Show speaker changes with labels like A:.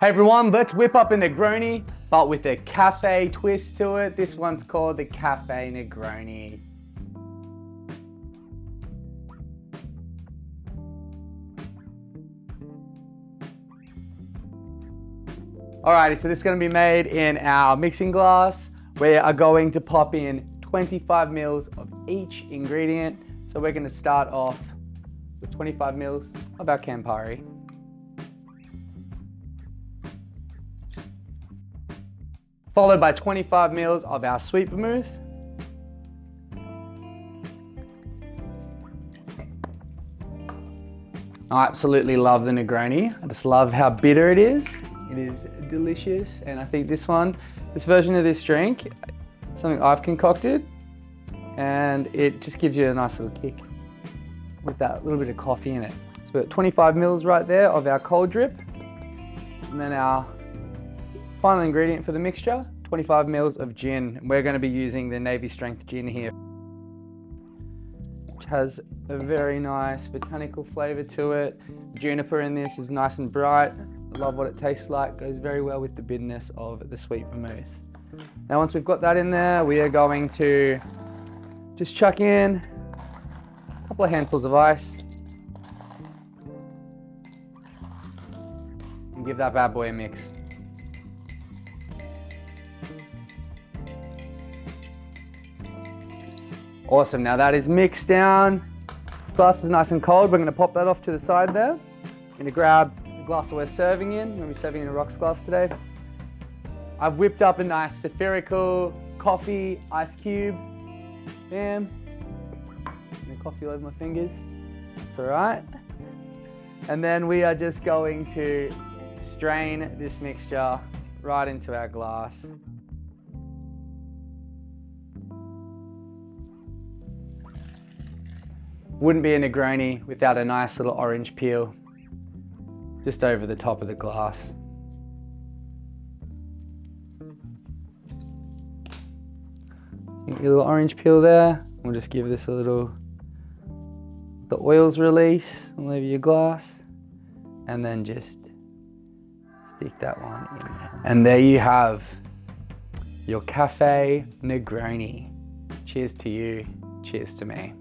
A: Hey everyone, let's whip up a Negroni, but with a cafe twist to it. This one's called the Cafe Negroni. Alrighty, so this is going to be made in our mixing glass. We are going to pop in 25 mils of each ingredient. So we're going to start off with 25 mils of our Campari. Followed by 25 mils of our sweet vermouth. I absolutely love the Negroni. I just love how bitter it is. It is delicious, and I think this version of this drink, something I've concocted, and it just gives you a nice little kick with that little bit of coffee in it. So we've got 25 mils right there of our cold drip, and then our final ingredient for the mixture, 25 mils of gin. We're going to be using the Navy Strength gin here, which has a very nice botanical flavor to it. Juniper in this is nice and bright. I love what it tastes like. Goes very well with the bitterness of the sweet vermouth. Now once we've got that in there, we are going to just chuck in a couple of handfuls of ice and give that bad boy a mix. Awesome, now that is mixed down. Glass is nice and cold. We're gonna pop that off to the side there. Gonna grab the glass that we're serving in. We're gonna be serving in a rocks glass today. I've whipped up a nice spherical coffee ice cube. Bam. And coffee all over my fingers. That's all right. And then we are just going to strain this mixture right into our glass. Wouldn't be a Negroni without a nice little orange peel just over the top of the glass. Get your little orange peel there. We'll just give this a little, the oils release all over your glass, and then just stick that one in there. And there you have your Cafe Negroni. Cheers to you, cheers to me.